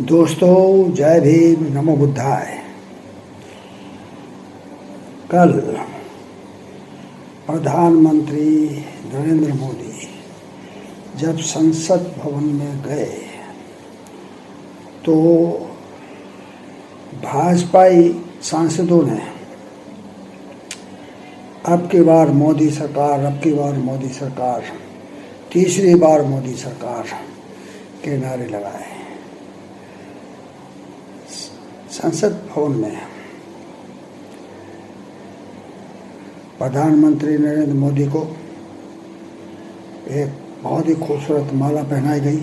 दोस्तों, जय भीम, नमो बुद्धाय। कल प्रधानमंत्री नरेंद्र मोदी जब संसद भवन में गए तो भाजपाई सांसदों ने अब की बार मोदी सरकार, अब की बार मोदी सरकार, तीसरी बार मोदी सरकार के नारे लगाए। संसद भवन में प्रधानमंत्री नरेंद्र मोदी को एक बहुत ही खूबसूरत माला पहनाई गई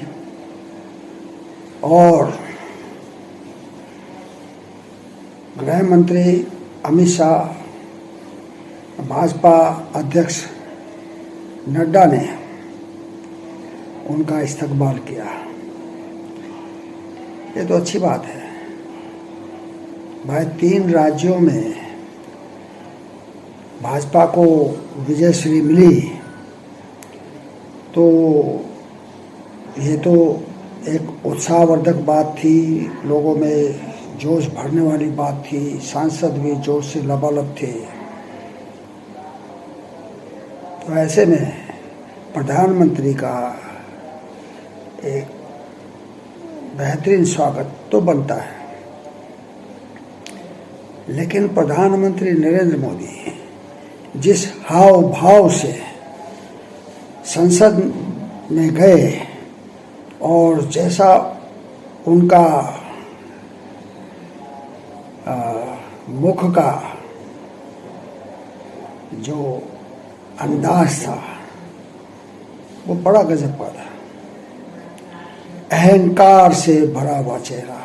और गृह मंत्री अमित शाह, भाजपा अध्यक्ष नड्डा ने उनका इस्तकबाल किया। ये तो अच्छी बात है भाई। 3 राज्यों में भाजपा को विजयश्री मिली तो ये तो एक उत्साहवर्धक बात थी, लोगों में जोश भरने वाली बात थी, सांसद भी जोश से लबालब थे। तो ऐसे में प्रधानमंत्री का एक बेहतरीन स्वागत तो बनता है, लेकिन प्रधानमंत्री नरेंद्र मोदी जिस हाव भाव से संसद में गए और जैसा उनका मुख का जो अंदाज था वो बड़ा गजब का था। अहंकार से भरा हुआ चेहरा।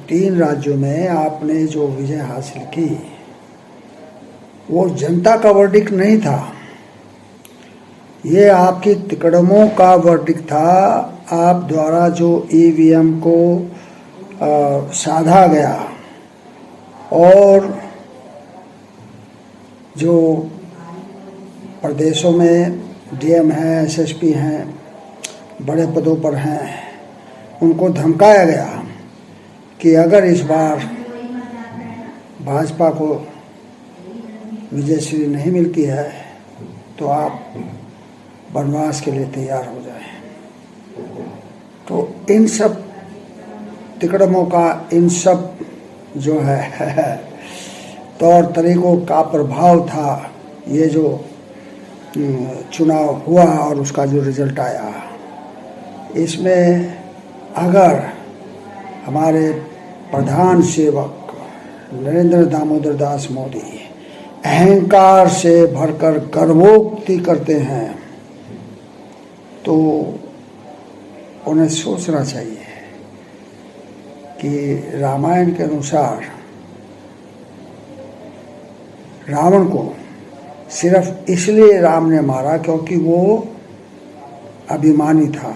3 राज्यों में आपने जो विजय हासिल की वो जनता का वर्डिक्ट नहीं था, ये आपकी तिकड़मों का वर्डिक्ट था। आप द्वारा जो ईवीएम को साधा गया और जो प्रदेशों में डीएम हैं, एसएसपी हैं, बड़े पदों पर हैं, उनको धमकाया गया कि अगर इस बार भाजपा को विजयश्री नहीं मिलती है तो आप वनवास के लिए तैयार हो जाएं। तो इन सब तिकड़मों का, इन सब जो है तौर तरीकों का प्रभाव था ये जो चुनाव हुआ और उसका जो रिजल्ट आया। इसमें अगर हमारे प्रधान सेवक नरेंद्र दामोदर दास मोदी अहंकार से भरकर गर्वोक्ति करते हैं तो उन्हें सोचना चाहिए कि रामायण के अनुसार रावण को सिर्फ इसलिए राम ने मारा क्योंकि वो अभिमानी था,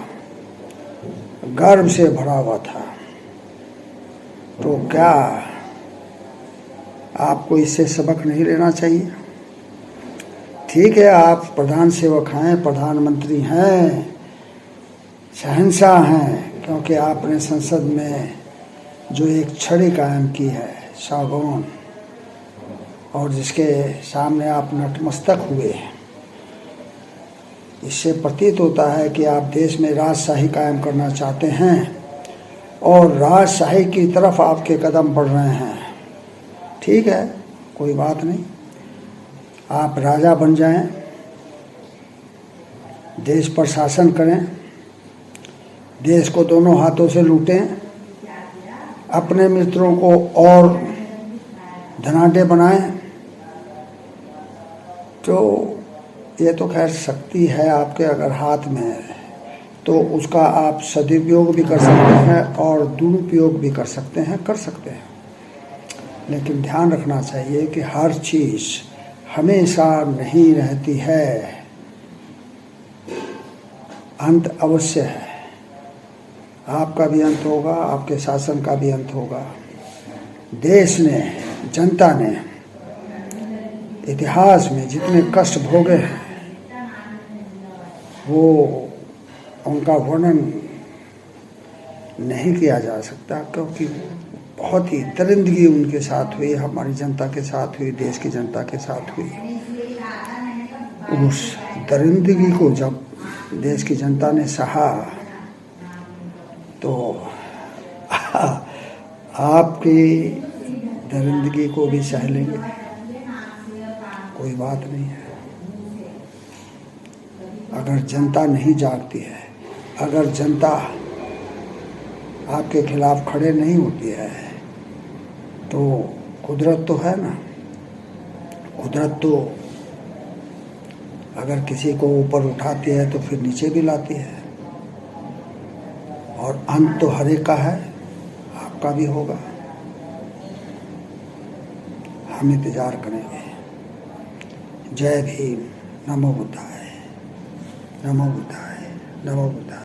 गर्व से भरा हुआ था। तो क्या आपको इससे सबक नहीं लेना चाहिए? ठीक है, आप प्रधान सेवक हैं, प्रधानमंत्री हैं, शहंशाह हैं, क्योंकि आपने संसद में जो एक छड़ी कायम की है सागौन, और जिसके सामने आप नतमस्तक हुए, इससे प्रतीत होता है कि आप देश में राजशाही कायम करना चाहते हैं और राजशाही की तरफ आपके कदम बढ़ रहे हैं। ठीक है, कोई बात नहीं, आप राजा बन जाएं, देश पर शासन करें, देश को दोनों हाथों से लूटें, अपने मित्रों को और धनाढ्य बनाएं। तो ये तो खैर शक्ति है आपके अगर हाथ में है तो उसका आप सदुपयोग भी कर सकते हैं और दुरुपयोग भी कर सकते हैं। लेकिन ध्यान रखना चाहिए कि हर चीज़ हमेशा नहीं रहती है, अंत अवश्य है। आपका भी अंत होगा, आपके शासन का भी अंत होगा। देश ने, जनता ने इतिहास में जितने कष्ट भोगे हैं वो उनका वर्णन नहीं किया जा सकता, क्योंकि बहुत ही दरिंदगी उनके साथ हुई, हमारी जनता के साथ हुई, देश की जनता के साथ हुई। उस दरिंदगी को जब देश की जनता ने सहा तो आपकी दरिंदगी को भी सह लेंगे, कोई बात नहीं है। अगर जनता नहीं जागती है, अगर जनता आपके खिलाफ खड़े नहीं होती है, तो कुदरत तो है ना, कुदरत तो अगर किसी को ऊपर उठाती है तो फिर नीचे भी लाती है, और अंत तो हर एक का है, आपका भी होगा। हम इंतजार करेंगे। जय भीम। नमो बुद्धाय, नमो बुद्धाय, नमो बुद्धाय।